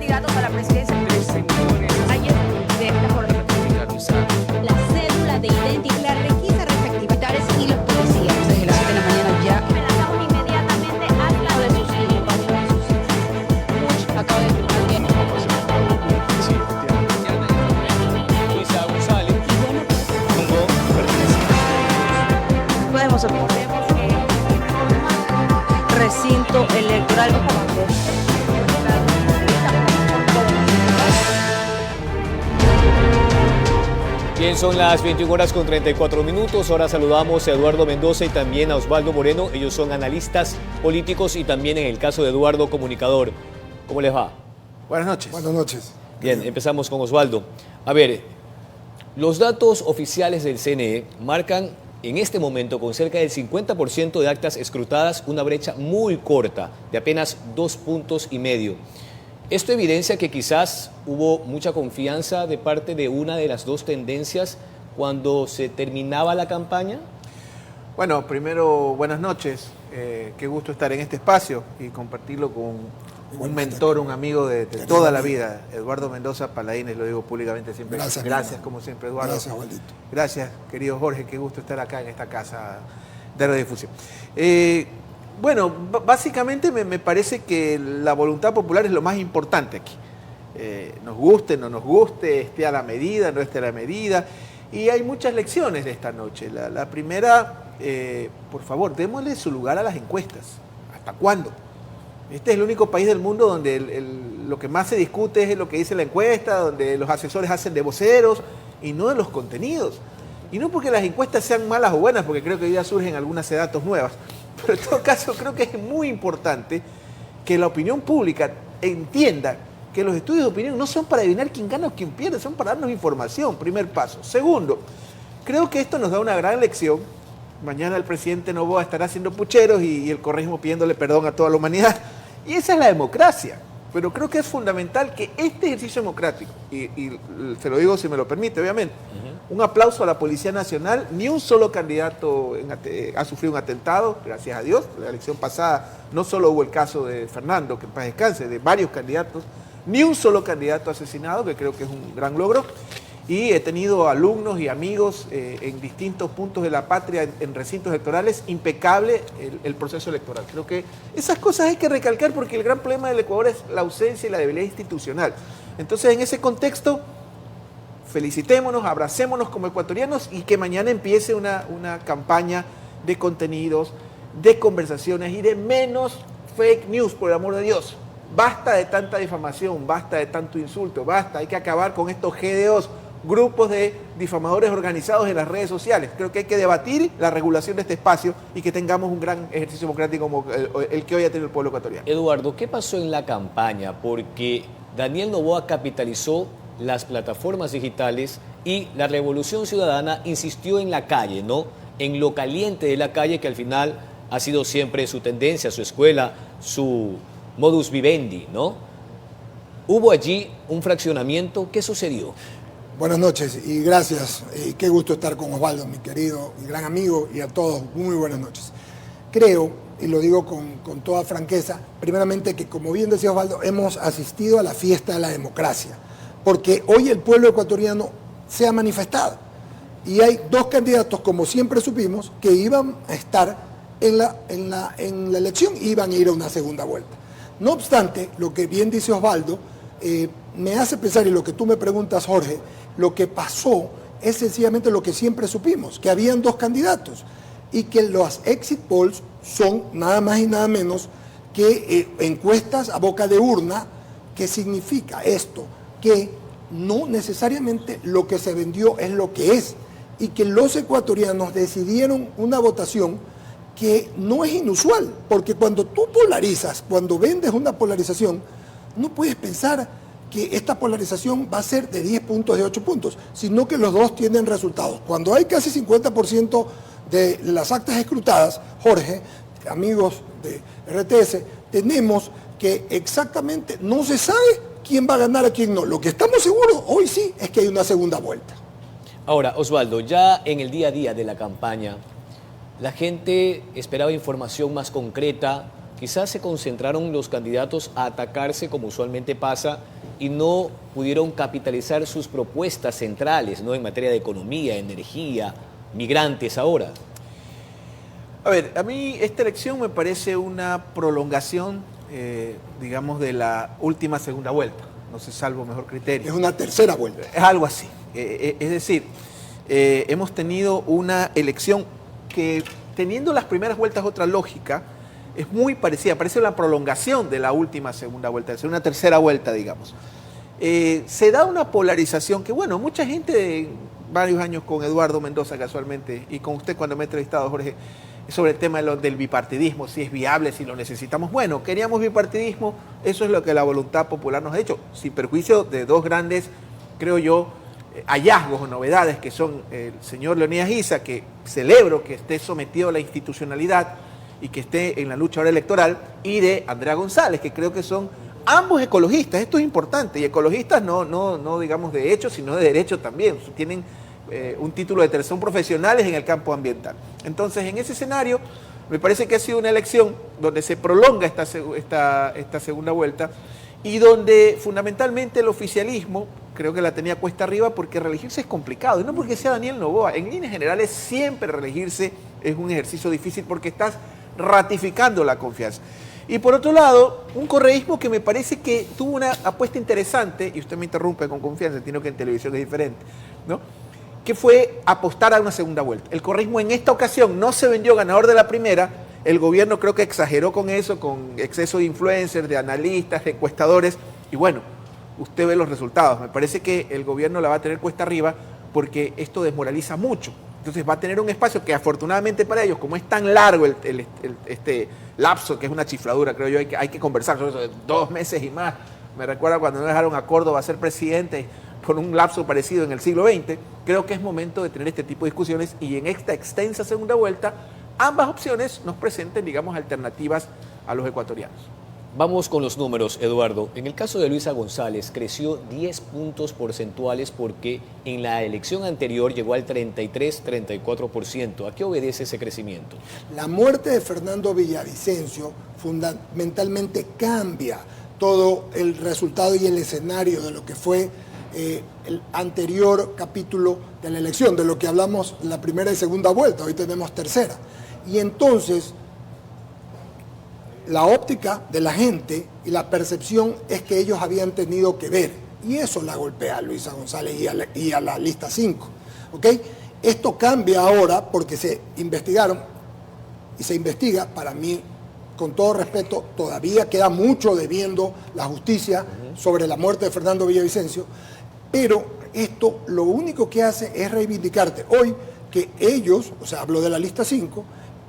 candidatos a la presidencia. Ayer de esta forma. La cédula de identidad, la requisa respectiva y los policías. Desde las 7 de la mañana ya. Me lanzamos inmediatamente al lado de sus hijos. Acabo de Luisa González. podemos recinto electoral. Bien, son las 21 horas con 34 minutos. Ahora saludamos a Eduardo Mendoza y también a Osvaldo Moreno. Ellos son analistas políticos y también, en el caso de Eduardo, comunicador. ¿Cómo les va? Buenas noches. Buenas noches. Bien, empezamos con Osvaldo. A ver, los datos oficiales del CNE marcan en este momento, con cerca del 50% de actas escrutadas, una brecha muy corta, de apenas 2,5 puntos. Esto evidencia que quizás hubo mucha confianza de parte de una de las dos tendencias cuando se terminaba la campaña. Bueno, primero, buenas noches. Qué gusto estar en este espacio y compartirlo con un mentor, un amigo de toda la vida, Eduardo Mendoza Paladines, lo digo públicamente siempre. Gracias como siempre, Eduardo. Gracias, Waldito. Gracias, querido Jorge, qué gusto estar acá en esta casa de radiodifusión. Bueno, básicamente me parece que la voluntad popular es lo más importante aquí. Nos guste, no nos guste, esté a la medida, no esté a la medida. Y hay muchas lecciones de esta noche. La primera, por favor, démosle su lugar a las encuestas. ¿Hasta cuándo? Este es el único país del mundo donde lo que más se discute es lo que dice la encuesta, donde los asesores hacen de voceros y no de los contenidos. Y no porque las encuestas sean malas o buenas, porque creo que hoy ya surgen algunas datos nuevas. Pero en todo caso creo que es muy importante que la opinión pública entienda que los estudios de opinión no son para adivinar quién gana o quién pierde, son para darnos información, primer paso. Segundo, creo que esto nos da una gran lección. Mañana el presidente Noboa estará haciendo pucheros y el correísmo pidiéndole perdón a toda la humanidad. Y esa es la democracia. Pero creo que es fundamental que este ejercicio democrático, y se lo digo si me lo permite, obviamente, un aplauso a la Policía Nacional. Ni un solo candidato ha sufrido un atentado, gracias a Dios. La elección pasada no solo hubo el caso de Fernando, que en paz descanse, de varios candidatos, ni un solo candidato asesinado, que creo que es un gran logro. Y he tenido alumnos y amigos en distintos puntos de la patria, en recintos electorales, impecable el proceso electoral. Creo que esas cosas hay que recalcar porque el gran problema del Ecuador es la ausencia y la debilidad institucional. Entonces, en ese contexto, felicitémonos, abracémonos como ecuatorianos y que mañana empiece una campaña de contenidos, de conversaciones y de menos fake news, por el amor de Dios. Basta de tanta difamación, basta de tanto insulto, basta, hay que acabar con estos GDOs, grupos de difamadores organizados en las redes sociales. Creo que hay que debatir la regulación de este espacio y que tengamos un gran ejercicio democrático como el que hoy ha tenido el pueblo ecuatoriano. Eduardo, ¿qué pasó en la campaña? Porque Daniel Noboa capitalizó las plataformas digitales y la Revolución Ciudadana insistió en la calle, ¿no? En lo caliente de la calle, que al final ha sido siempre su tendencia, su escuela, su modus vivendi, ¿no? Hubo allí un fraccionamiento. ¿Qué sucedió? Buenas noches y gracias. Qué gusto estar con Osvaldo, mi querido y gran amigo, y a todos, muy buenas noches. Creo, y lo digo con toda franqueza, primeramente que, como bien decía Osvaldo, hemos asistido a la fiesta de la democracia, porque hoy el pueblo ecuatoriano se ha manifestado y hay dos candidatos, como siempre supimos, que iban a estar en la elección, iban a ir a una segunda vuelta. No obstante, lo que bien dice Osvaldo, me hace pensar, y lo que tú me preguntas, Jorge, lo que pasó es sencillamente lo que siempre supimos, que habían dos candidatos y que los exit polls son nada más y nada menos que encuestas a boca de urna. ¿Qué significa esto? Que no necesariamente lo que se vendió es lo que es, y que los ecuatorianos decidieron una votación que no es inusual, porque cuando tú polarizas, cuando vendes una polarización, no puedes pensar que esta polarización va a ser de 10 puntos, de 8 puntos, sino que los dos tienen resultados. Cuando hay casi 50% de las actas escrutadas, Jorge, amigos de RTS, tenemos que exactamente no se sabe quién va a ganar a quién no. Lo que estamos seguros hoy sí es que hay una segunda vuelta. Ahora, Osvaldo, ya en el día a día de la campaña, la gente esperaba información más concreta, quizás se concentraron los candidatos a atacarse como usualmente pasa y no pudieron capitalizar sus propuestas centrales, ¿no?, en materia de economía, energía, migrantes ahora. A ver, a mí esta elección me parece una prolongación, digamos, de la última segunda vuelta. No sé, salvo mejor criterio. Es una tercera vuelta. Es algo así. Es decir, hemos tenido una elección que, teniendo las primeras vueltas otra lógica, es muy parecida, parece la prolongación de la última segunda vuelta, es una tercera vuelta, digamos. Se da una polarización que, bueno, mucha gente, varios años con Eduardo Mendoza casualmente, y con usted cuando me he entrevistado, Jorge, sobre el tema del bipartidismo, si es viable, si lo necesitamos. Bueno, queríamos bipartidismo, eso es lo que la voluntad popular nos ha hecho, sin perjuicio de dos grandes, creo yo, hallazgos o novedades, que son el señor Leonidas Issa, que celebro que esté sometido a la institucionalidad y que esté en la lucha ahora electoral, y de Andrea González, que creo que son ambos ecologistas. Esto es importante, y ecologistas no digamos de hecho, sino de derecho también, tienen un título de son profesionales en el campo ambiental. Entonces, en ese escenario, me parece que ha sido una elección donde se prolonga esta segunda vuelta y donde fundamentalmente el oficialismo, creo que la tenía cuesta arriba, porque reelegirse es complicado, y no porque sea Daniel Noboa. En líneas generales, siempre reelegirse es un ejercicio difícil porque estás ratificando la confianza. Y por otro lado, un correísmo que me parece que tuvo una apuesta interesante, y usted me interrumpe con confianza, entiendo que en televisión es diferente, ¿no?, que fue apostar a una segunda vuelta. El correísmo en esta ocasión no se vendió ganador de la primera, el gobierno creo que exageró con eso, con exceso de influencers, de analistas, de encuestadores, y bueno, usted ve los resultados. Me parece que el gobierno la va a tener cuesta arriba porque esto desmoraliza mucho. Entonces va a tener un espacio que, afortunadamente para ellos, como es tan largo este lapso, que es una chifladura, creo yo, hay que conversar sobre eso de 2 meses y más. Me recuerda cuando no dejaron a Córdoba ser presidente por un lapso parecido en el siglo XX. Creo que es momento de tener este tipo de discusiones, y en esta extensa segunda vuelta ambas opciones nos presenten, digamos, alternativas a los ecuatorianos. Vamos con los números, Eduardo. En el caso de Luisa González, creció 10 puntos porcentuales porque en la elección anterior llegó al 33-34%. ¿A qué obedece ese crecimiento? La muerte de Fernando Villavicencio fundamentalmente cambia todo el resultado y el escenario de lo que fue el anterior capítulo de la elección, de lo que hablamos la primera y segunda vuelta. Hoy tenemos tercera. Y entonces la óptica de la gente y la percepción es que ellos habían tenido que ver, y eso la golpea a Luisa González y a la lista 5. ¿Okay? Esto cambia ahora porque se investigaron y se investiga. Para mí, con todo respeto, todavía queda mucho debiendo la justicia sobre la muerte de Fernando Villavicencio, pero esto lo único que hace es reivindicarte hoy que ellos, o sea, hablo de la lista 5,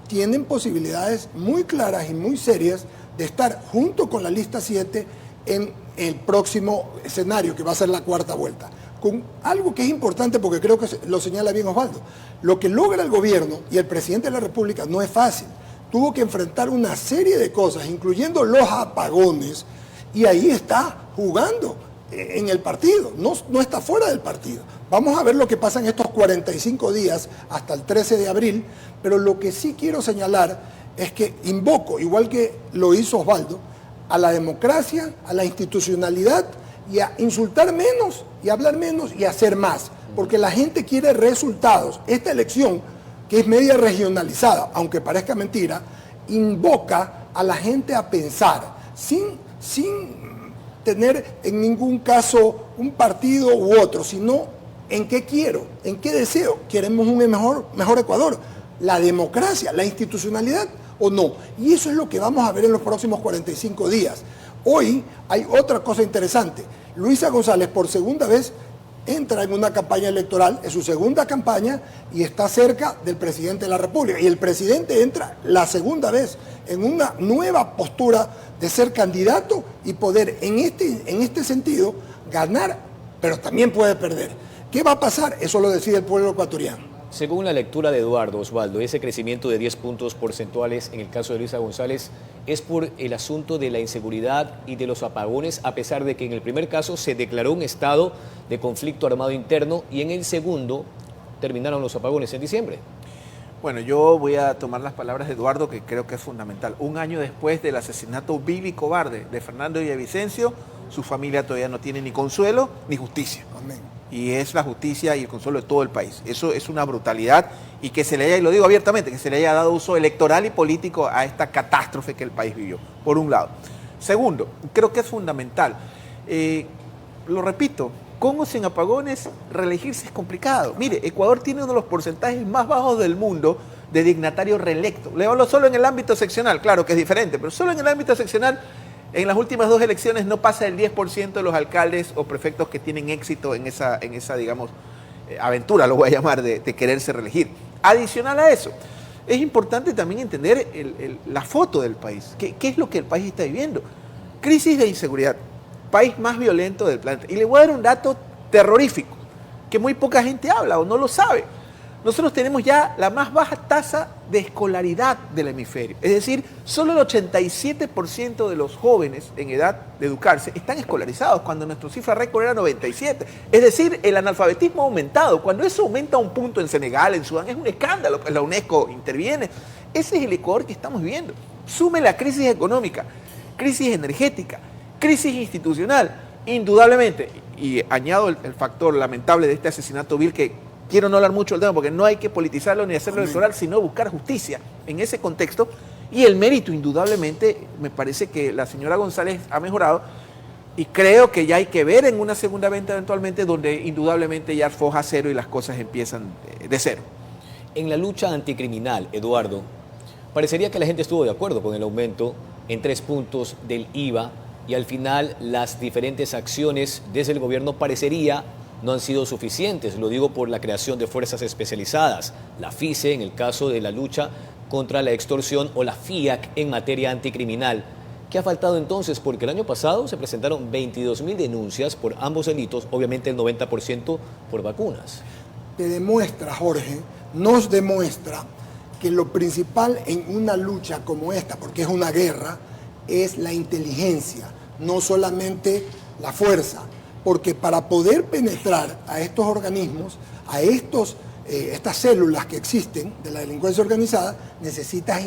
tienen posibilidades muy claras y muy serias de estar junto con la lista 7 en el próximo escenario, que va a ser la cuarta vuelta. Con algo que es importante, porque creo que lo señala bien Osvaldo, lo que logra el gobierno y el presidente de la República no es fácil. Tuvo que enfrentar una serie de cosas, incluyendo los apagones, y ahí está jugando en el partido, no está fuera del partido. Vamos a ver lo que pasa en estos 45 días hasta el 13 de abril, pero lo que sí quiero señalar es que invoco, igual que lo hizo Osvaldo, a la democracia, a la institucionalidad, y a insultar menos y hablar menos y hacer más, porque la gente quiere resultados. Esta elección, que es media regionalizada, aunque parezca mentira, invoca a la gente a pensar, sin tener en ningún caso un partido u otro, sino en qué quiero, en qué deseo. ¿Queremos un mejor Ecuador? ¿La democracia, la institucionalidad o no? Y eso es lo que vamos a ver en los próximos 45 días. Hoy hay otra cosa interesante. Luisa González, por segunda vez, entra en una campaña electoral, es su segunda campaña, y está cerca del presidente de la República. Y el presidente entra la segunda vez en una nueva postura de ser candidato y poder, en este sentido, ganar, pero también puede perder. ¿Qué va a pasar? Eso lo decide el pueblo ecuatoriano. Según la lectura de Eduardo, Osvaldo, ese crecimiento de 10 puntos porcentuales en el caso de Luisa González es por el asunto de la inseguridad y de los apagones, a pesar de que en el primer caso se declaró un estado de conflicto armado interno y en el segundo terminaron los apagones en diciembre. Bueno, yo voy a tomar las palabras de Eduardo, que creo que es fundamental. Un año después del asesinato vil y cobarde de Fernando Villavicencio, su familia todavía no tiene ni consuelo ni justicia. Amén. Y es la justicia y el consuelo de todo el país. Eso es una brutalidad, y que se le haya, y lo digo abiertamente, que se le haya dado uso electoral y político a esta catástrofe que el país vivió, por un lado. Segundo, creo que es fundamental, lo repito, con o sin apagones, reelegirse es complicado. Mire, Ecuador tiene uno de los porcentajes más bajos del mundo de dignatarios reelectos. Le hablo solo en el ámbito seccional, claro que es diferente, pero solo en el ámbito seccional, en las últimas 2 elecciones no pasa el 10% de los alcaldes o prefectos que tienen éxito en esa digamos, aventura, lo voy a llamar, de quererse reelegir. Adicional a eso, es importante también entender la foto del país. ¿Qué es lo que el país está viviendo? Crisis de inseguridad. País más violento del planeta. Y le voy a dar un dato terrorífico, que muy poca gente habla o no lo sabe. Nosotros tenemos ya la más baja tasa de escolaridad del hemisferio. Es decir, solo el 87% de los jóvenes en edad de educarse están escolarizados, cuando nuestra cifra récord era 97%. Es decir, el analfabetismo ha aumentado. Cuando eso aumenta a un punto en Senegal, en Sudán, es un escándalo, pues la UNESCO interviene. Ese es el Ecuador que estamos viviendo. Sume la crisis económica, crisis energética, crisis institucional, indudablemente, y añado el factor lamentable de este asesinato vil, que quiero no hablar mucho del tema porque no hay que politizarlo ni hacerlo electoral, sino buscar justicia en ese contexto, y el mérito, indudablemente, me parece que la señora González ha mejorado, y creo que ya hay que ver en una segunda venta eventualmente, donde indudablemente ya foja cero y las cosas empiezan de cero. En la lucha anticriminal, Eduardo, parecería que la gente estuvo de acuerdo con el aumento en 3 puntos del IVA, y al final las diferentes acciones desde el gobierno parecería no han sido suficientes. Lo digo por la creación de fuerzas especializadas, la FICE en el caso de la lucha contra la extorsión o la FIAC en materia anticriminal. ¿Qué ha faltado entonces? Porque el año pasado se presentaron 22.000 denuncias por ambos delitos, obviamente el 90% por vacunas. Te demuestra, Jorge, nos demuestra que lo principal en una lucha como esta, porque es una guerra, es la inteligencia, no solamente la fuerza, porque para poder penetrar a estos organismos, a estas células que existen de la delincuencia organizada, necesitas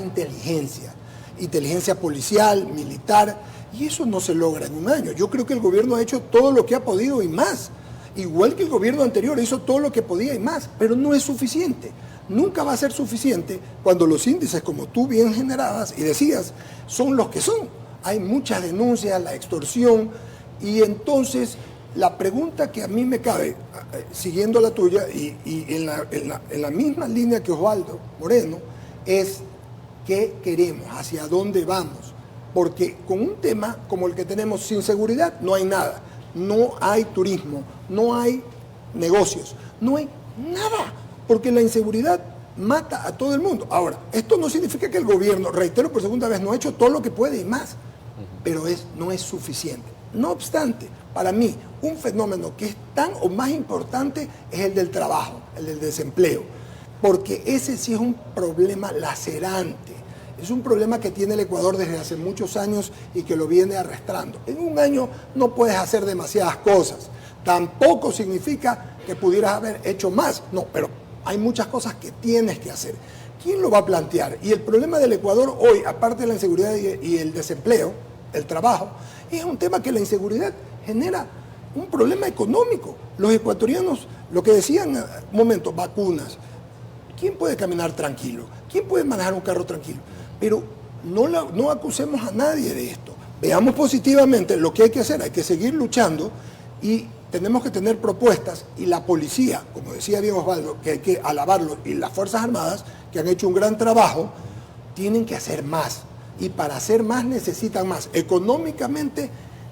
inteligencia policial, militar, y eso no se logra en un año. Yo creo que el gobierno ha hecho todo lo que ha podido y más, igual que el gobierno anterior hizo todo lo que podía y más, pero no es suficiente. Nunca va a ser suficiente cuando los índices, como tú bien generabas y decías, son los que son. Hay muchas denuncias, la extorsión, y entonces la pregunta que a mí me cabe, siguiendo la tuya y en la misma línea que Osvaldo Moreno, es ¿qué queremos? ¿Hacia dónde vamos? Porque con un tema como el que tenemos, sin seguridad no hay nada. No hay turismo, no hay negocios, no hay nada, porque la inseguridad mata a todo el mundo. Ahora, esto no significa que el gobierno, reitero por segunda vez, no ha hecho todo lo que puede y más, pero no es suficiente. No obstante, para mí, un fenómeno que es tan o más importante es el del trabajo, el del desempleo, porque ese sí es un problema lacerante. Es un problema que tiene el Ecuador desde hace muchos años y que lo viene arrastrando. En un año no puedes hacer demasiadas cosas. Tampoco significa que pudieras haber hecho más. No, pero hay muchas cosas que tienes que hacer. ¿Quién lo va a plantear? Y el problema del Ecuador hoy, aparte de la inseguridad y el desempleo, el trabajo, es un tema que la inseguridad genera un problema económico. Los ecuatorianos, lo que decían, un momento, vacunas. ¿Quién puede caminar tranquilo? ¿Quién puede manejar un carro tranquilo? Pero no acusemos a nadie de esto. Veamos positivamente lo que hay que hacer. Hay que seguir luchando y tenemos que tener propuestas. Y la policía, como decía Diego Osvaldo, que hay que alabarlo, y las Fuerzas Armadas, que han hecho un gran trabajo, tienen que hacer más. Y para hacer más necesitan más. Económicamente,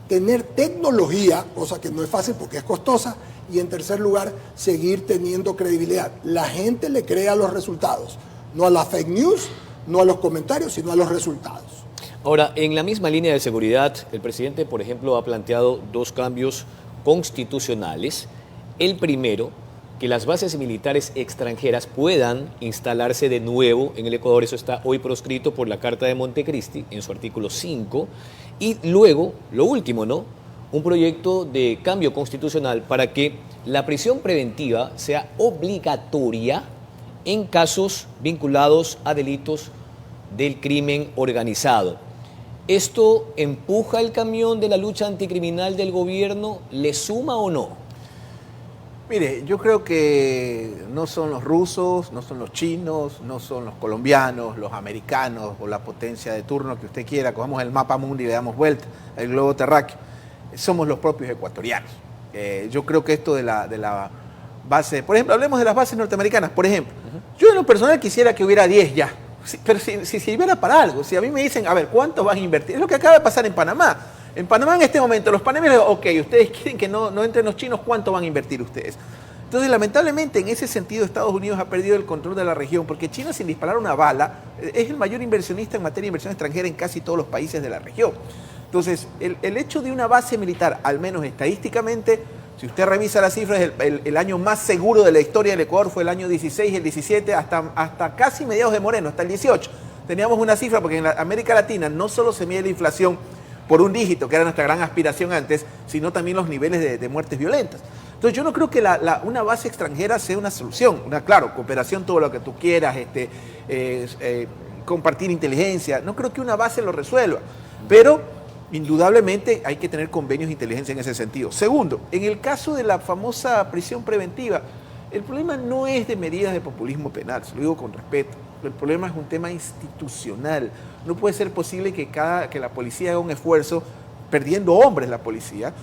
tener tecnología, cosa que no es fácil porque es costosa. Y en tercer lugar, seguir teniendo credibilidad. La gente le cree a los resultados, no a las fake news, no a los comentarios, sino a los resultados. Ahora, en la misma línea de seguridad, el presidente, por ejemplo, ha planteado 2 cambios constitucionales. El primero, que las bases militares extranjeras puedan instalarse de nuevo en el Ecuador. Eso está hoy proscrito por la Carta de Montecristi en su artículo 5. Y luego, lo último, ¿no?, un proyecto de cambio constitucional para que la prisión preventiva sea obligatoria en casos vinculados a delitos del crimen organizado. ¿Esto empuja el camión de la lucha anticriminal del gobierno? ¿Le suma o no? Mire, yo creo que no son los rusos, no son los chinos, no son los colombianos, los americanos o la potencia de turno que usted quiera. Cogemos el mapa mundi y le damos vuelta, el globo terráqueo. Somos los propios ecuatorianos. Yo creo que esto de la base, por ejemplo, hablemos de las bases norteamericanas, por ejemplo. Yo en lo personal quisiera que hubiera 10 ya, pero si sirviera para algo. Si a mí me dicen, a ver, ¿cuánto van a invertir? Es lo que acaba de pasar en Panamá. En Panamá en este momento, los panameños, ok, ustedes quieren que no entren los chinos, ¿cuánto van a invertir ustedes? Entonces, lamentablemente, en ese sentido, Estados Unidos ha perdido el control de la región, porque China, sin disparar una bala, es el mayor inversionista en materia de inversión extranjera en casi todos los países de la región. Entonces, el hecho de una base militar, al menos estadísticamente, si usted revisa las cifras, el año más seguro de la historia del Ecuador fue el año 16, el 17, hasta casi mediados de Moreno, hasta el 18. Teníamos una cifra, porque en América Latina no solo se mide la inflación por un dígito, que era nuestra gran aspiración antes, sino también los niveles de muertes violentas. Entonces yo no creo que una base extranjera sea una solución. Claro, cooperación, todo lo que tú quieras, compartir inteligencia. No creo que una base lo resuelva, pero indudablemente hay que tener convenios de inteligencia en ese sentido. Segundo, en el caso de la famosa prisión preventiva, el problema no es de medidas de populismo penal, se lo digo con respeto. El problema es un tema institucional. No puede ser posible que la policía haga un esfuerzo, perdiendo hombres la policía,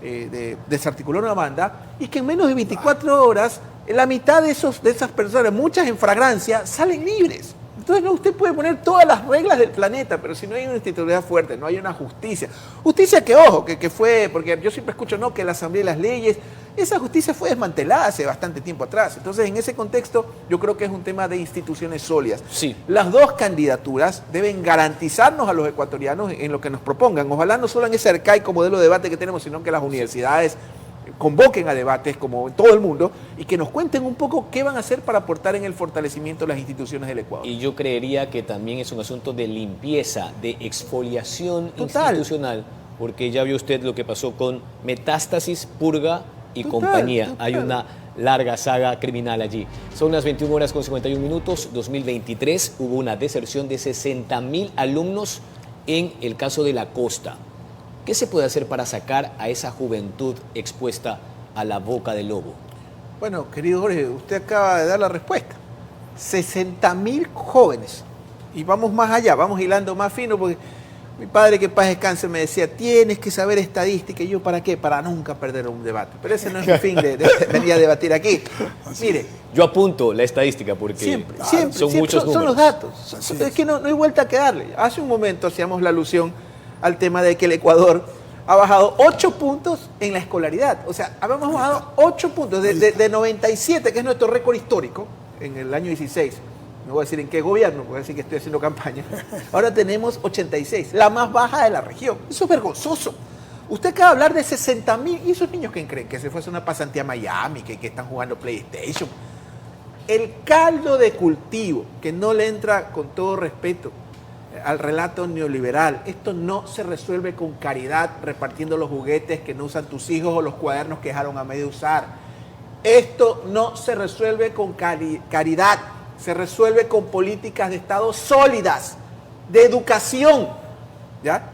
de desarticular una banda, y que en menos de 24 horas la mitad de esas personas, muchas en flagrancia, salen libres. Entonces no, usted puede poner todas las reglas del planeta, pero si no hay una institucionalidad fuerte, no hay una justicia. Justicia que, ojo, que fue, porque yo siempre escucho, no, que la Asamblea y las leyes, esa justicia fue desmantelada hace bastante tiempo atrás. Entonces, en ese contexto, yo creo que es un tema de instituciones sólidas. Sí. Las dos candidaturas deben garantizarnos a los ecuatorianos en lo que nos propongan. Ojalá no solo en ese arcaico modelo de debate que tenemos, sino que las universidades convoquen a debates como en todo el mundo y que nos cuenten un poco qué van a hacer para aportar en el fortalecimiento de las instituciones del Ecuador. Y yo creería que también es un asunto de limpieza, de exfoliación Total. institucional, porque ya vio usted lo que pasó con Metástasis, Purga y Total, compañía. total. Hay una larga saga criminal allí. Son las 21 horas con 51 minutos. 2023 hubo una deserción de 60.000 alumnos en el caso de la costa. ¿Qué se puede hacer para sacar a esa juventud expuesta a la boca del lobo? Bueno, querido Jorge, usted acaba de dar la respuesta. 60.000 jóvenes. Y vamos más allá, vamos hilando más fino, porque mi padre, que paz descanse, me decía, tienes que saber estadística. Y yo, ¿para qué? Para nunca perder un debate. Pero ese no es mi fin de venir a debatir aquí. Mire, Yo apunto la estadística porque siempre, son muchos números. son los datos. Es que no hay vuelta a quedarle. Hace un momento hacíamos la alusión al tema de que el Ecuador ha bajado 8 puntos en la escolaridad. O sea, habíamos bajado 8 puntos de 97, que es nuestro récord histórico, en el año 16. No voy a decir en qué gobierno, voy a decir que estoy haciendo campaña. Ahora tenemos 86, la más baja de la región. Eso es vergonzoso. Usted acaba de hablar de 60.000, ¿y esos niños quién creen? Que se fue a hacer una pasantía a Miami, que están jugando PlayStation. El caldo de cultivo, que no le entra, con todo respeto, al relato neoliberal. Esto no se resuelve con caridad, repartiendo los juguetes que no usan tus hijos o los cuadernos que dejaron a medio usar. Esto no se resuelve con caridad, se resuelve con políticas de Estado sólidas, de educación, ¿ya?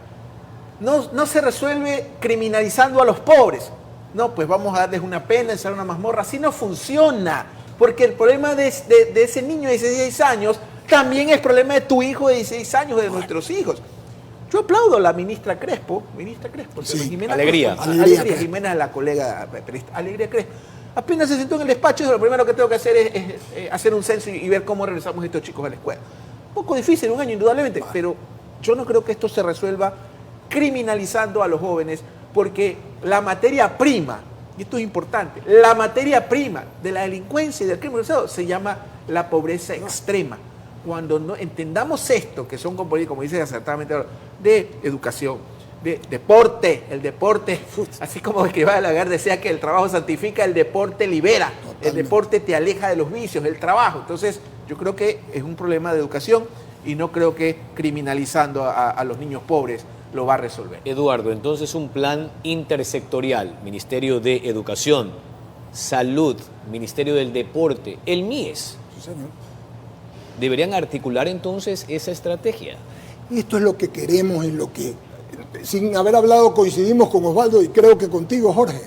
No se resuelve criminalizando a los pobres. No, pues vamos a darles una pena, encerrar una mazmorra. Así no funciona, porque el problema de ese niño de 16 años también es problema de tu hijo de 16 años, de nuestros hijos. Yo aplaudo a la ministra Crespo, Sí. Jimena Alegría. Crespo. Alegría Alegría, Crespo. Jimena, la colega periodista, Alegría Crespo. Apenas se sentó en el despacho, lo primero que tengo que hacer es hacer un censo y ver cómo regresamos a estos chicos a la escuela. Un poco difícil, un año indudablemente, pero yo no creo que esto se resuelva criminalizando a los jóvenes, porque la materia prima, y esto es importante, la materia prima de la delincuencia y del crimen organizado se llama la pobreza extrema. Cuando no entendamos esto, que son componentes, como dice acertadamente, de educación, de deporte, el deporte, así como el que va a la guerra decía que el trabajo santifica, el deporte libera, Totalmente. el deporte te aleja de los vicios, el trabajo. Entonces, yo creo que es un problema de educación y no creo que criminalizando a los niños pobres lo va a resolver. Eduardo, entonces un plan intersectorial, Ministerio de Educación, Salud, Ministerio del Deporte, el MIES, señor. ¿Deberían articular entonces esa estrategia? Esto es lo que queremos y lo que, sin haber hablado, coincidimos con Osvaldo y creo que contigo, Jorge.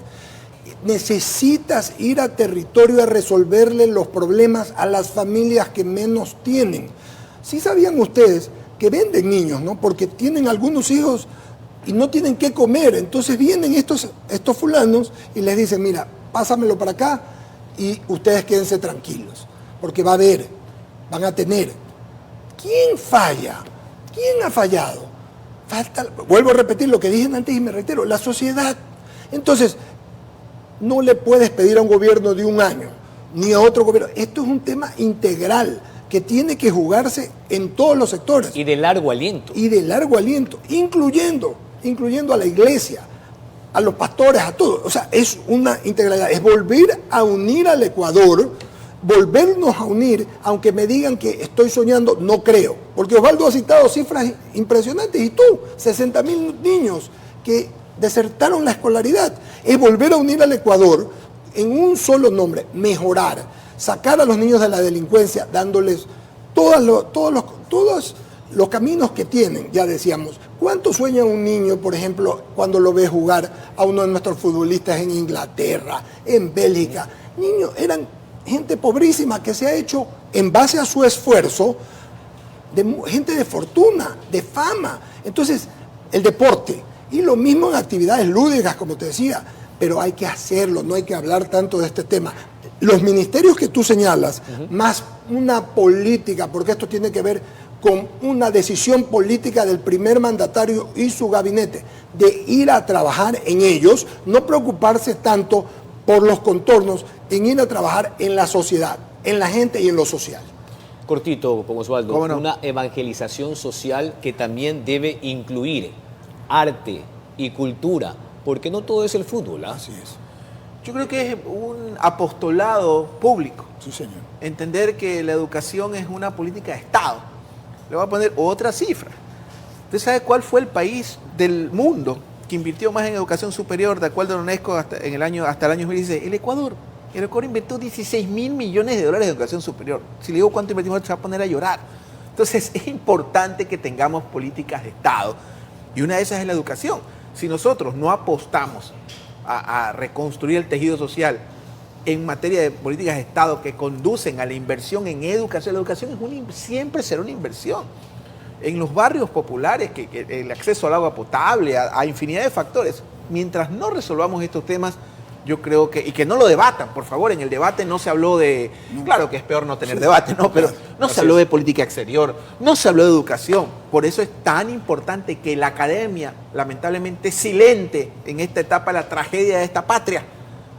Necesitas ir a territorio a resolverle los problemas a las familias que menos tienen. ¿Sí sabían ustedes que venden niños, no? Porque tienen algunos hijos y no tienen qué comer. Entonces vienen estos fulanos y les dicen, mira, pásamelo para acá y ustedes quédense tranquilos. Porque va a haber, van a tener. ¿Quién falla? ¿Quién ha fallado? Vuelvo a repetir lo que dije antes y me reitero, la sociedad. Entonces, no le puedes pedir a un gobierno de un año, ni a otro gobierno. Esto es un tema integral que tiene que jugarse en todos los sectores. Y de largo aliento. Y de largo aliento, incluyendo a la iglesia, a los pastores, a todos. O sea, es una integralidad, es volver a unir al Ecuador, volvernos a unir, aunque me digan que estoy soñando, no creo. Porque Osvaldo ha citado cifras impresionantes y tú, 60.000 niños que desertaron la escolaridad. Es volver a unir al Ecuador en un solo nombre, mejorar, sacar a los niños de la delincuencia, dándoles todos los caminos que tienen. Ya decíamos, ¿cuánto sueña un niño, por ejemplo, cuando lo ve jugar a uno de nuestros futbolistas en Inglaterra, en Bélgica? Niños, eran gente pobrísima que se ha hecho en base a su esfuerzo, gente de fortuna, de fama. Entonces, el deporte, y lo mismo en actividades lúdicas, como te decía, pero hay que hacerlo, no hay que hablar tanto de este tema. Los ministerios que tú señalas, más una política, porque esto tiene que ver con una decisión política del primer mandatario y su gabinete, de ir a trabajar en ellos, no preocuparse tanto por los contornos, en ir a trabajar en la sociedad, en la gente y en lo social. Cortito, con Osvaldo, ¿Cómo no? Una evangelización social que también debe incluir arte y cultura, porque no todo es el fútbol, ¿ah? Así es. Yo creo que es un apostolado público. Sí, señor. Entender que la educación es una política de Estado. Le voy a poner otra cifra. ¿Usted sabe cuál fue el país del mundo que invirtió más en educación superior, de acuerdo a la UNESCO, hasta el año 2016? El Ecuador. El Ecuador invirtió 16.000 millones de dólares en educación superior. Si le digo cuánto invertimos, se va a poner a llorar. Entonces es importante que tengamos políticas de Estado. Y una de esas es la educación. Si nosotros no apostamos a reconstruir el tejido social en materia de políticas de Estado que conducen a la inversión en educación, la educación siempre será una inversión. En los barrios populares, que el acceso al agua potable, a infinidad de factores, mientras no resolvamos estos temas, yo creo que, y que no lo debatan, por favor, en el debate no se habló de, claro que es peor no tener debate, ¿no? Pero no se habló de política exterior, no se habló de educación. Por eso es tan importante que la academia, lamentablemente silente en esta etapa de la tragedia de esta patria,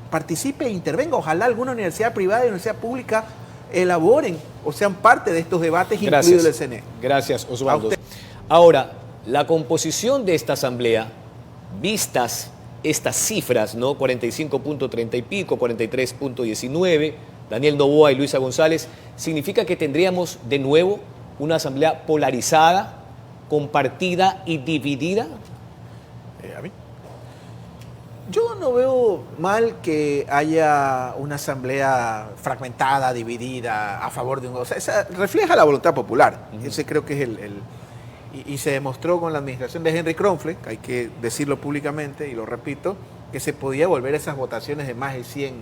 participe e intervenga. Ojalá alguna universidad privada y universidad pública elaboren o sean parte de estos debates, incluido el CNE. Gracias, Osvaldo. A usted. Ahora, la composición de esta asamblea, vistas estas cifras, ¿no? 45.30 y pico, 43.19, Daniel Noboa y Luisa González, significa que tendríamos de nuevo una asamblea polarizada, compartida y dividida. A mí. Yo no veo mal que haya una asamblea fragmentada, dividida, a favor de un... O sea, esa refleja la voluntad popular. Ese creo que es y se demostró con la administración de Henry Kronfleck, hay que decirlo públicamente y lo repito, que se podía volver a esas votaciones de más de 100,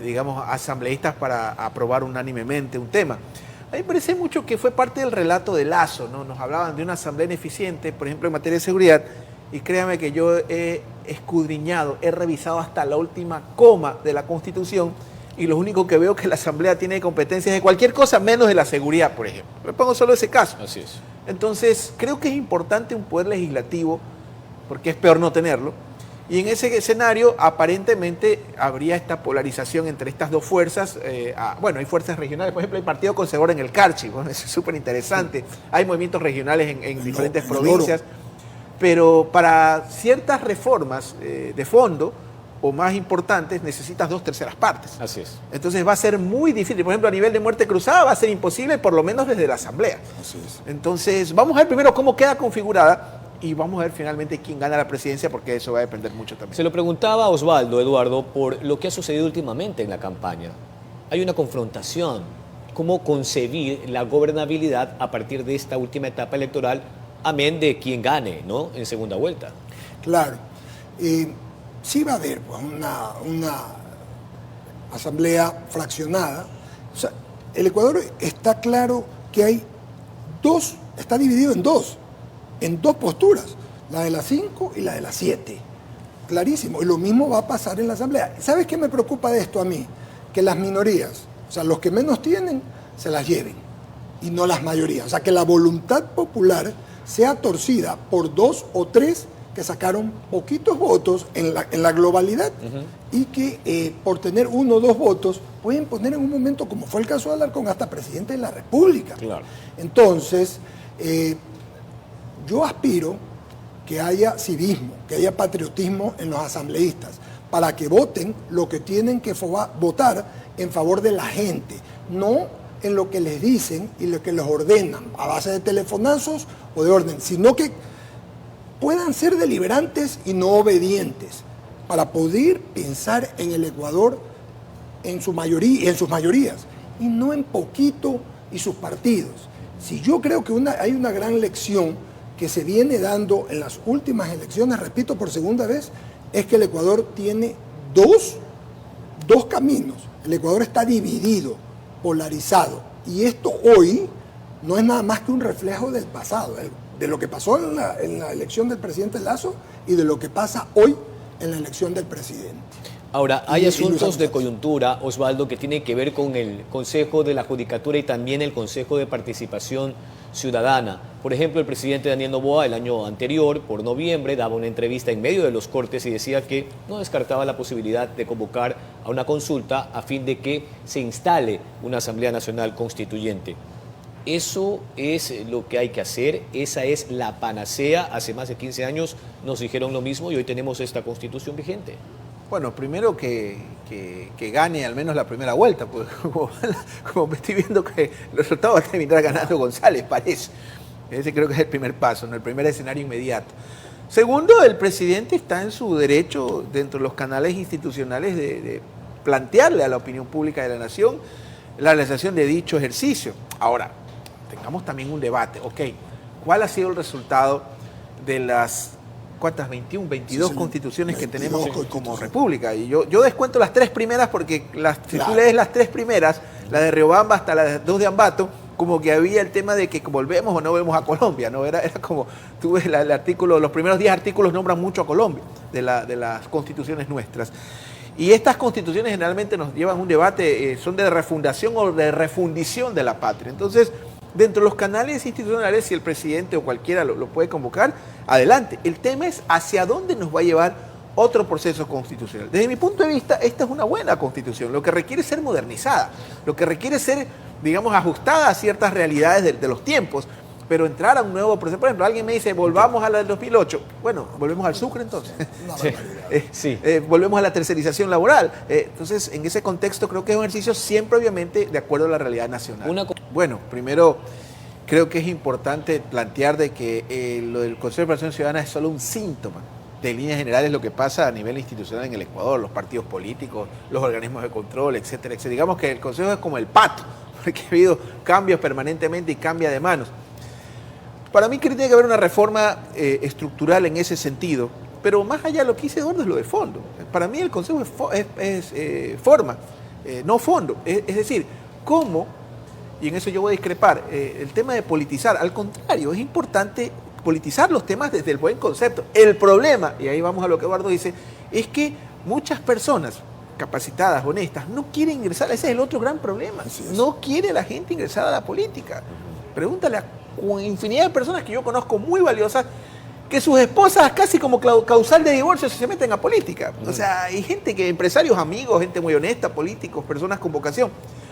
digamos, asambleístas para aprobar unánimemente un tema. A mí me parece mucho que fue parte del relato de Lasso, ¿no? Nos hablaban de una asamblea ineficiente, por ejemplo, en materia de seguridad, y créame que yo he escudriñado, he revisado hasta la última coma de la Constitución, y lo único que veo que la asamblea tiene competencias de cualquier cosa menos de la seguridad, por ejemplo. Me pongo solo ese caso. Así es. Entonces, creo que es importante un poder legislativo, porque es peor no tenerlo, y en ese escenario aparentemente habría esta polarización entre estas dos fuerzas. Bueno, hay fuerzas regionales, por ejemplo, hay Partido Conservador en el Carchi, bueno, eso es súper interesante, hay movimientos regionales en diferentes provincias, pero para ciertas reformas de fondo, o más importantes, necesitas 2/3 partes. Así es. Entonces va a ser muy difícil. Por ejemplo, a nivel de muerte cruzada va a ser imposible, por lo menos desde la Asamblea. Así es. Entonces, vamos a ver primero cómo queda configurada y vamos a ver finalmente quién gana la presidencia, porque eso va a depender mucho también. Se lo preguntaba a Osvaldo, Eduardo, por lo que ha sucedido últimamente en la campaña. Hay una confrontación cómo concebir la gobernabilidad a partir de esta última etapa electoral, amén de quien gane, ¿no?, en segunda vuelta. Claro. Sí va a haber pues, una asamblea fraccionada. O sea, el Ecuador está claro que hay dos, está dividido en dos posturas, la de las 5 y la de las 7. Clarísimo. Y lo mismo va a pasar en la asamblea. ¿Sabes qué me preocupa de esto a mí? Que las minorías, o sea, los que menos tienen, se las lleven y no las mayorías. O sea, que la voluntad popular sea torcida por 2 o 3 que sacaron poquitos votos en la globalidad y que por tener 1 o 2 votos pueden poner en un momento, como fue el caso de Alarcón, hasta presidente de la República. Claro. Entonces, yo aspiro que haya civismo, que haya patriotismo en los asambleístas, para que voten lo que tienen que votar en favor de la gente, no en lo que les dicen y lo que les ordenan, a base de telefonazos o de orden, sino que puedan ser deliberantes y no obedientes, para poder pensar en el Ecuador en su mayoría, en sus mayorías, y no en poquito y sus partidos. Si yo creo que hay una gran lección que se viene dando en las últimas elecciones, repito por segunda vez, es que el Ecuador tiene dos caminos. El Ecuador está dividido, polarizado, y esto hoy no es nada más que un reflejo del pasado, de lo que pasó en la elección del presidente Lasso y de lo que pasa hoy en la elección del presidente. Ahora, hay asuntos de coyuntura, Osvaldo, que tienen que ver con el Consejo de la Judicatura y también el Consejo de Participación Ciudadana. Por ejemplo, el presidente Daniel Noboa el año anterior, por noviembre, daba una entrevista en medio de los cortes y decía que no descartaba la posibilidad de convocar a una consulta a fin de que se instale una Asamblea Nacional Constituyente. Eso es lo que hay que hacer, esa es la panacea. Hace más de 15 años nos dijeron lo mismo y hoy tenemos esta Constitución vigente. Bueno, primero que gane al menos la primera vuelta, porque como estoy viendo que el resultado va a terminar ganando González, parece. Ese creo que es el primer paso, ¿no? El primer escenario inmediato. Segundo, el presidente está en su derecho, dentro de los canales institucionales, de plantearle a la opinión pública de la nación la realización de dicho ejercicio. Ahora, tengamos también un debate. Ok, ¿cuál ha sido el resultado de las... ¿Cuántas? 21, 22 constituciones que tenemos como república? Y yo descuento las 3 primeras porque si tú lees las 3 primeras, la de Riobamba hasta las 2 de Ambato, como que había el tema de que volvemos o no volvemos a Colombia, ¿no? Era como, tú ves el artículo, los primeros 10 artículos nombran mucho a Colombia, de las constituciones nuestras. Y estas constituciones generalmente nos llevan a un debate, son de refundación o de refundición de la patria. Entonces, dentro de los canales institucionales, si el presidente o cualquiera lo puede convocar, adelante. El tema es hacia dónde nos va a llevar otro proceso constitucional. Desde mi punto de vista, esta es una buena constitución. Lo que requiere es ser modernizada, lo que requiere es ser, digamos, ajustada a ciertas realidades de los tiempos, pero entrar a un nuevo proceso. Por ejemplo, alguien me dice, volvamos a la del 2008. Bueno, volvemos al Sucre entonces. Volvemos a la tercerización laboral. Entonces, en ese contexto creo que es un ejercicio siempre, obviamente, de acuerdo a la realidad nacional. Bueno, primero, creo que es importante plantear de que lo del Consejo de Participación Ciudadana es solo un síntoma de líneas generales lo que pasa a nivel institucional en el Ecuador, los partidos políticos, los organismos de control, etcétera, etcétera. Digamos que el Consejo es como el pato, porque ha habido cambios permanentemente y cambia de manos. Para mí creo que tiene que haber una reforma estructural en ese sentido, pero más allá de lo que dice Eduardo es lo de fondo. Para mí el Consejo es forma, no fondo. Es decir, ¿cómo? Y en eso yo voy a discrepar. El tema de politizar, al contrario, es importante politizar los temas desde el buen concepto. El problema, y ahí vamos a lo que Eduardo dice, es que muchas personas capacitadas, honestas, no quieren ingresar. Ese es el otro gran problema. No quiere la gente ingresar a la política. Pregúntale a infinidad de personas que yo conozco muy valiosas, que sus esposas casi como causal de divorcio se meten a política. O sea, hay gente empresarios, amigos, gente muy honesta, políticos, personas con vocación.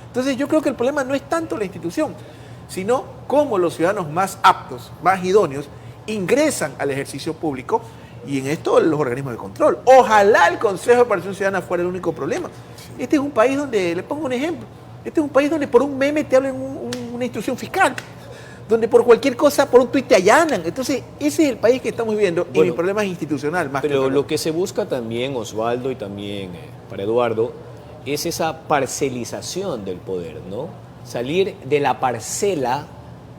Entonces yo creo que el problema no es tanto la institución, sino cómo los ciudadanos más aptos, más idóneos, ingresan al ejercicio público, y en esto los organismos de control. Ojalá el Consejo de Participación Ciudadana fuera el único problema. Este es un país donde, le pongo un ejemplo, este es un país donde por un meme te hablan una institución fiscal, donde por cualquier cosa, por un tuit te allanan. Entonces, ese es el país que estamos viviendo, y el problema es institucional. Pero lo que se busca también, Osvaldo, y también para Eduardo, es esa parcelización del poder, ¿no? salir de la parcela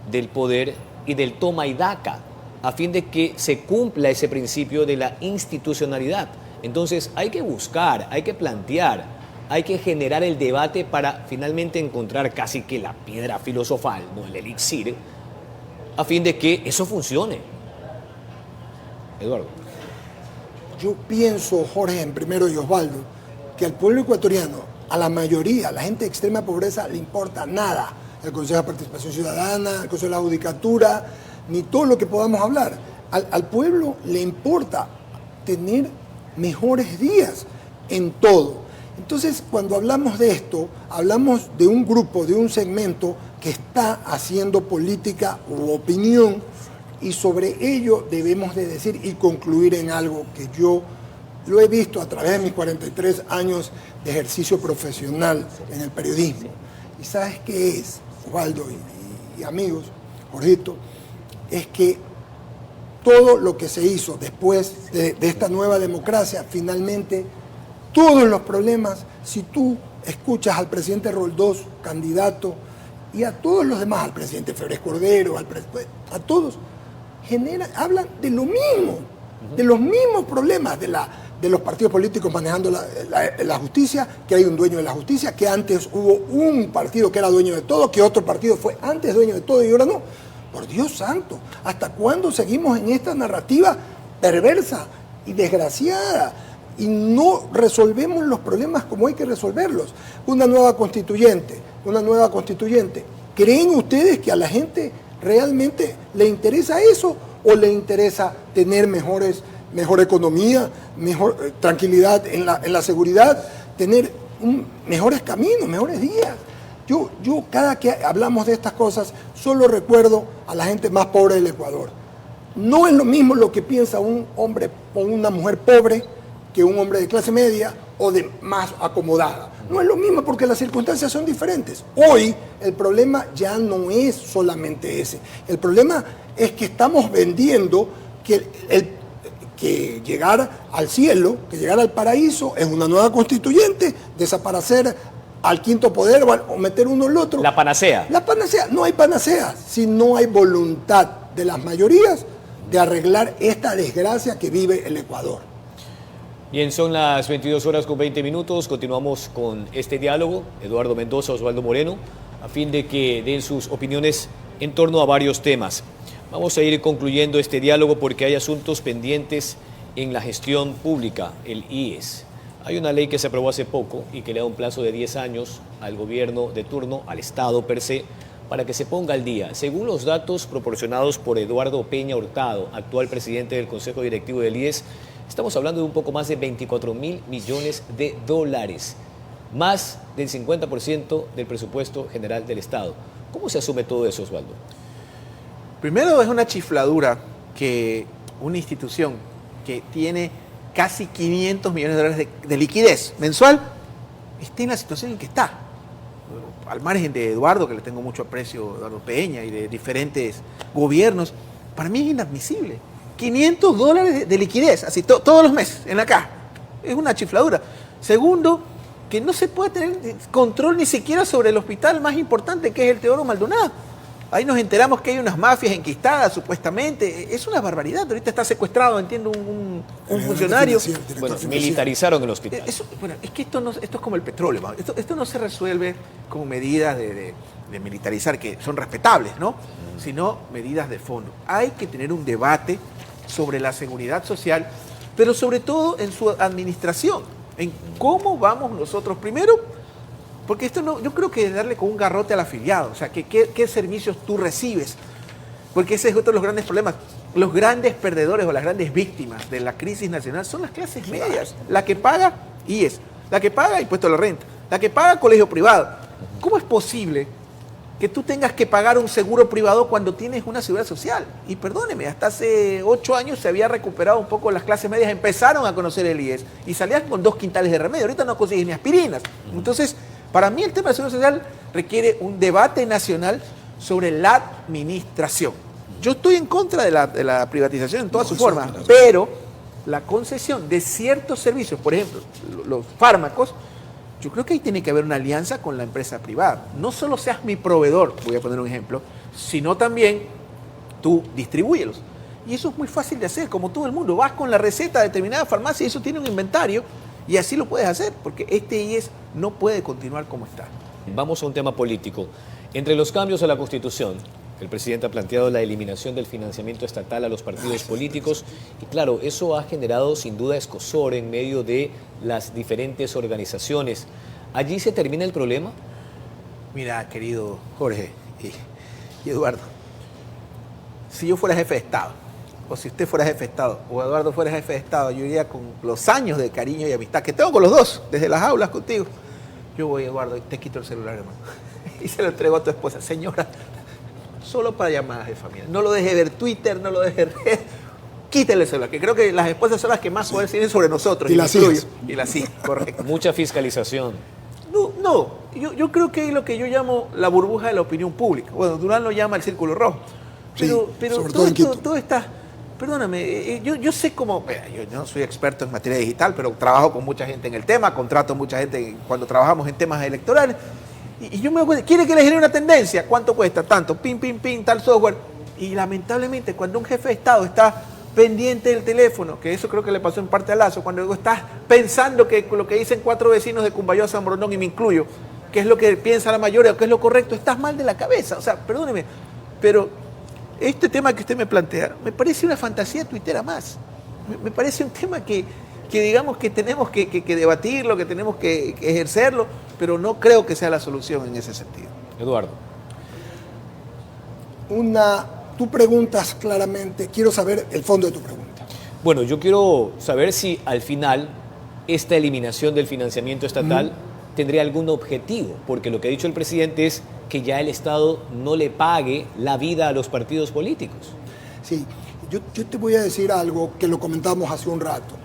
del poder y del toma y daca, a fin de que se cumpla ese principio de la institucionalidad. Entonces hay que buscar, hay que plantear, hay que generar el debate para finalmente encontrar casi que la piedra filosofal, no el elixir, a fin de que eso funcione. Eduardo. Yo pienso, Jorge, en primero y Osvaldo, que al pueblo ecuatoriano, a la mayoría, a la gente de extrema pobreza, le importa nada el Consejo de Participación Ciudadana, el Consejo de la Judicatura, ni todo lo que podamos hablar. Al pueblo le importa tener mejores días en todo. Entonces, cuando hablamos de esto, hablamos de un grupo, de un segmento que está haciendo política u opinión, y sobre ello debemos de decir y concluir en algo que yo lo he visto a través de mis 43 años de ejercicio profesional en el periodismo. ¿Y sabes qué es, Osvaldo y amigos, Jorgito? Es que todo lo que se hizo después de esta nueva democracia, finalmente, todos los problemas, si tú escuchas al presidente Roldós, candidato, y a todos los demás, al presidente Febres Cordero, a todos, hablan de lo mismo, de los mismos problemas de los partidos políticos manejando la justicia, que hay un dueño de la justicia, que antes hubo un partido que era dueño de todo, que otro partido fue antes dueño de todo y ahora no. Por Dios santo, ¿hasta cuándo seguimos en esta narrativa perversa y desgraciada? Y no resolvemos los problemas como hay que resolverlos. Una nueva constituyente. ¿Creen ustedes que a la gente realmente le interesa eso o le interesa tener mejor economía, mejor tranquilidad en la seguridad, tener mejores caminos, mejores días? Yo cada que hablamos de estas cosas solo recuerdo a la gente más pobre del Ecuador. No es lo mismo lo que piensa un hombre o una mujer pobre que un hombre de clase media o de más acomodada. No es lo mismo porque las circunstancias son diferentes. Hoy el problema ya no es solamente ese. El problema es que estamos vendiendo que llegar al cielo, que llegar al paraíso es una nueva constituyente, desaparecer al quinto poder o meter uno el otro. La panacea. La panacea. No hay panacea si no hay voluntad de las mayorías de arreglar esta desgracia que vive el Ecuador. Bien, son las 22:20. Continuamos con este diálogo, Eduardo Mendoza, Osvaldo Moreno, a fin de que den sus opiniones en torno a varios temas. Vamos a ir concluyendo este diálogo porque hay asuntos pendientes en la gestión pública, el IES. Hay una ley que se aprobó hace poco y que le da un plazo de 10 años al gobierno de turno, al Estado per se, para que se ponga al día. Según los datos proporcionados por Eduardo Peña Hurtado, actual presidente del Consejo Directivo del IES, estamos hablando de un poco más de 24.000 millones de dólares, más del 50% del presupuesto general del Estado. ¿Cómo se asume todo eso, Osvaldo? Primero, es una chifladura que una institución que tiene casi 500 millones de dólares de liquidez mensual esté en la situación en que está. Al margen de Eduardo, que le tengo mucho aprecio, Eduardo Peña, y de diferentes gobiernos, para mí es inadmisible. 500 dólares de liquidez, así todos los meses, en la caja. Es una chifladura. Segundo, que no se puede tener control ni siquiera sobre el hospital más importante, que es el Teodoro Maldonado. Ahí nos enteramos que hay unas mafias enquistadas, supuestamente. Es una barbaridad. Ahorita está secuestrado, entiendo, un funcionario. Bueno, militarizaron el hospital. Es que esto es como el petróleo. Esto no se resuelve con medidas de militarizar, que son respetables, ¿no? Sino medidas de fondo. Hay que tener un debate sobre la seguridad social, pero sobre todo en su administración, en cómo vamos nosotros primero, porque esto no, yo creo que darle con un garrote al afiliado, o sea, qué servicios tú recibes, porque ese es otro de los grandes problemas. Los grandes perdedores o las grandes víctimas de la crisis nacional son las clases medias, la que paga IES, la que paga impuesto a la renta, la que paga colegio privado. ¿Cómo es posible que tú tengas que pagar un seguro privado cuando tienes una seguridad social? Y perdóneme, hasta hace 8 años se había recuperado un poco las clases medias, empezaron a conocer el IES y salían con 2 quintales de remedio. Ahorita no consigues ni aspirinas. Entonces, para mí el tema de la seguridad social requiere un debate nacional sobre la administración. Yo estoy en contra de la privatización en todas sus formas, pero la concesión de ciertos servicios, por ejemplo, los fármacos, yo creo que ahí tiene que haber una alianza con la empresa privada. No solo seas mi proveedor, voy a poner un ejemplo, sino también tú distribúyelos. Y eso es muy fácil de hacer, como todo el mundo. Vas con la receta a determinada farmacia y eso tiene un inventario y así lo puedes hacer, porque este IES no puede continuar como está. Vamos a un tema político. Entre los cambios a la Constitución, el presidente ha planteado la eliminación del financiamiento estatal a los partidos políticos y claro, eso ha generado sin duda escozor en medio de las diferentes organizaciones. ¿Allí se termina el problema? Mira, querido Jorge y Eduardo, si yo fuera jefe de Estado, o si usted fuera jefe de Estado, o Eduardo fuera jefe de Estado, yo iría con los años de cariño y amistad que tengo con los dos, desde las aulas contigo. Yo voy, Eduardo, y te quito el celular, hermano, y se lo entrego a tu esposa. Señora, solo para llamadas de familia. No lo deje ver Twitter, no lo deje ver. Quítele el celular, que creo que las esposas son las que más poder tienen sobre nosotros. Y las hijas. Y las hijas, correcto. Mucha fiscalización. No, yo creo que es lo que yo llamo la burbuja de la opinión pública. Bueno, Durán lo llama el círculo rojo. Pero sobre todo en Quito. todo está... Perdóname, yo sé cómo... Yo no soy experto en materia digital, pero trabajo con mucha gente en el tema, contrato mucha gente cuando trabajamos en temas electorales. Y yo me doy cuenta, ¿quiere que le genere una tendencia? ¿Cuánto cuesta? Tanto, pin, tal software. Y lamentablemente, cuando un jefe de Estado está pendiente del teléfono, que eso creo que le pasó en parte a Lazo, cuando luego estás pensando que lo que dicen 4 vecinos de Cumbayó a San Borondón, y me incluyo, que es lo que piensa la mayoría o que es lo correcto, estás mal de la cabeza. O sea, perdóneme, pero este tema que usted me plantea me parece una fantasía tuitera más. Me parece un tema que digamos que tenemos que debatirlo, que tenemos que ejercerlo, pero no creo que sea la solución en ese sentido. Eduardo. Tú preguntas claramente, quiero saber el fondo de tu pregunta. Bueno, yo quiero saber si al final esta eliminación del financiamiento estatal tendría algún objetivo, porque lo que ha dicho el presidente es que ya el Estado no le pague la vida a los partidos políticos. Sí, yo te voy a decir algo que lo comentamos hace un rato.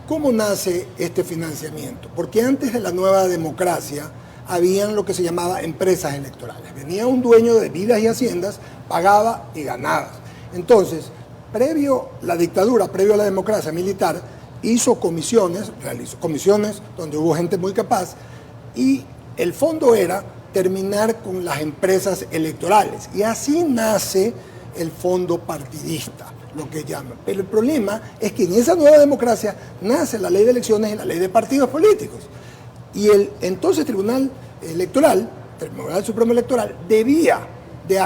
¿Cómo nace este financiamiento? Porque antes de la nueva democracia habían lo que se llamaba empresas electorales. Venía un dueño de vidas y haciendas, pagaba y ganaba. Entonces, previo a la dictadura, previo a la democracia militar, realizó comisiones donde hubo gente muy capaz y el fondo era terminar con las empresas electorales. Y así nace el fondo partidista, lo que llaman. Pero el problema es que en esa nueva democracia nace la ley de elecciones y la ley de partidos políticos. Y el entonces Tribunal Supremo Electoral, debía de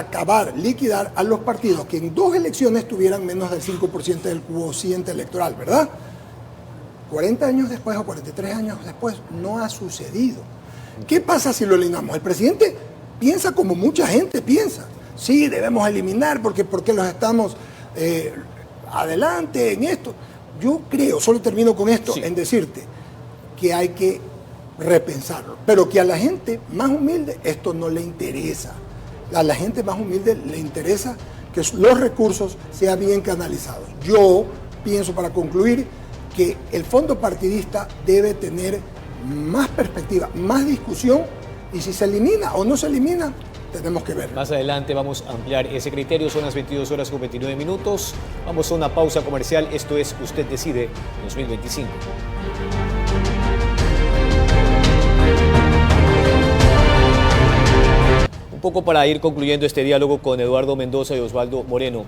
liquidar a los partidos que en 2 elecciones tuvieran menos del 5% del cociente electoral, ¿verdad? 40 años después o 43 años después no ha sucedido. ¿Qué pasa si lo eliminamos? El presidente piensa como mucha gente piensa. Sí, debemos eliminar porque los estamos adelante en esto. Yo creo, solo termino con esto, en decirte que hay que repensarlo, pero que a la gente más humilde esto no le interesa. A la gente más humilde le interesa que los recursos sean bien canalizados. Yo pienso, para concluir, que el fondo partidista debe tener más perspectiva, más discusión, y si se elimina o no se elimina, tenemos que ver. Más adelante vamos a ampliar ese criterio. Son las 22 horas con 29 minutos. Vamos a una pausa comercial. Esto es Usted Decide 2025. Un poco para ir concluyendo este diálogo con Eduardo Mendoza y Osvaldo Moreno.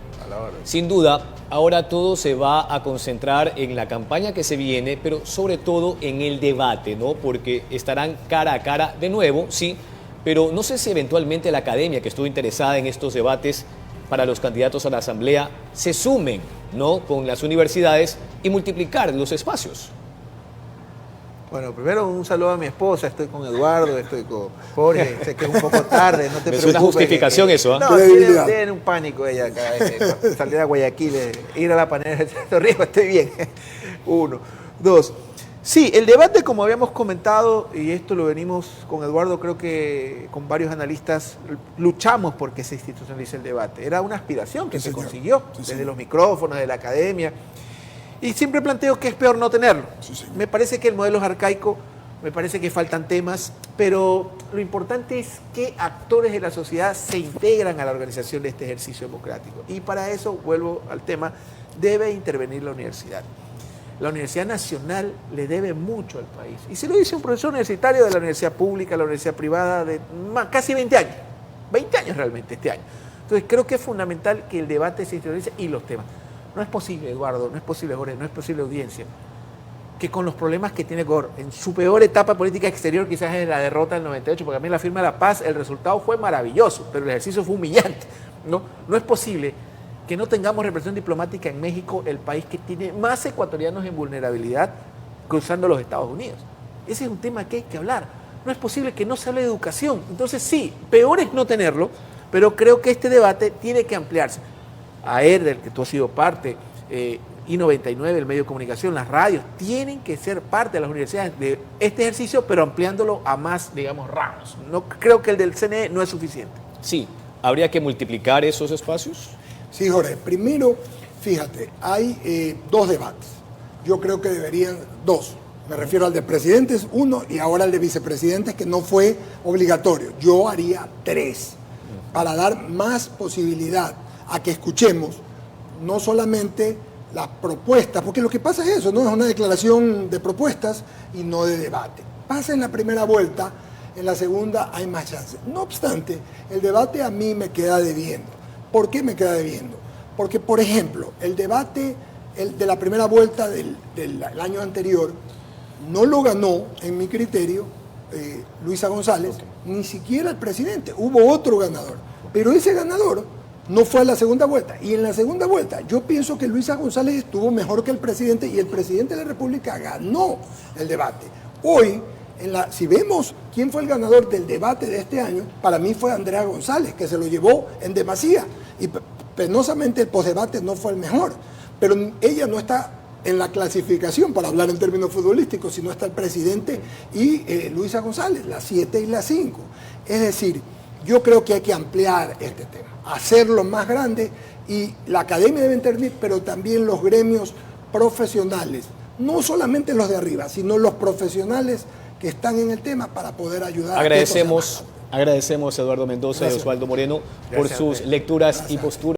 Sin duda, ahora todo se va a concentrar en la campaña que se viene, pero sobre todo en el debate, ¿no? Porque estarán cara a cara de nuevo, sí, pero no sé si eventualmente la academia, que estuvo interesada en estos debates para los candidatos a la Asamblea, se sumen, ¿no?, con las universidades y multiplicar los espacios. Bueno, primero un saludo a mi esposa, estoy con Eduardo, estoy con Jorge, sé que es un poco tarde, no te preocupes. Es una justificación eso, ¿ah? No, tiene un pánico ella acá, salir a Guayaquil, ir a la panera de Torrijos, estoy bien. 1, 2. Sí, el debate, como habíamos comentado, y esto lo venimos con Eduardo, creo que con varios analistas, luchamos porque se institucionalice el debate. Era una aspiración que se consiguió desde los micrófonos, de la academia. Y siempre planteo que es peor no tenerlo. Me parece que el modelo es arcaico, me parece que faltan temas, pero lo importante es qué actores de la sociedad se integran a la organización de este ejercicio democrático. Y para eso, vuelvo al tema, debe intervenir la universidad. La Universidad Nacional le debe mucho al país. Y se lo dice un profesor universitario de la universidad pública, la universidad privada, de casi 20 años. 20 años realmente este año. Entonces creo que es fundamental que el debate se interiorice y los temas. No es posible, Eduardo, no es posible, Jorge, no es posible, audiencia, que con los problemas que tiene Ecuador, en su peor etapa política exterior, quizás es la derrota del 98, porque a mí la firma de la paz, el resultado fue maravilloso, pero el ejercicio fue humillante. No es posible que no tengamos represión diplomática en México, el país que tiene más ecuatorianos en vulnerabilidad cruzando los Estados Unidos. Ese es un tema que hay que hablar. No es posible que no se hable de educación. Entonces sí, peor es no tenerlo, pero creo que este debate tiene que ampliarse. AER, del que tú has sido parte, I99, el medio de comunicación, las radios, tienen que ser parte de las universidades de este ejercicio, pero ampliándolo a más, digamos, ramos. No creo que el del CNE no es suficiente. Sí, ¿habría que multiplicar esos espacios? Sí, Jorge. Primero, fíjate, hay dos debates. Yo creo que deberían dos. Me refiero al de presidentes, uno, y ahora al de vicepresidentes, que no fue obligatorio. Yo haría 3, para dar más posibilidad a que escuchemos no solamente las propuestas, porque lo que pasa es eso, no es una declaración de propuestas y no de debate. Pasa en la primera vuelta, en la segunda hay más chances. No obstante, el debate a mí me queda debiendo. ¿Por qué me queda debiendo? Porque, por ejemplo, el debate de la primera vuelta del año anterior no lo ganó, en mi criterio, Luisa González, ni siquiera el presidente. Hubo otro ganador, pero ese ganador no fue a la segunda vuelta. Y en la segunda vuelta yo pienso que Luisa González estuvo mejor que el presidente y el presidente de la República ganó el debate. Hoy, si vemos quién fue el ganador del debate de este año, para mí fue Andrea González, que se lo llevó en demasía. Y penosamente el posdebate no fue el mejor. Pero ella no está en la clasificación, para hablar en términos futbolísticos, sino está el presidente y Luisa González, la 7 y la 5. Es decir, yo creo que hay que ampliar este tema, hacerlo más grande, y la academia debe intervenir, pero también los gremios profesionales, no solamente los de arriba, sino los profesionales que están en el tema para poder ayudar. Agradecemos a Eduardo Mendoza y a Osvaldo Moreno por sus lecturas y posturas.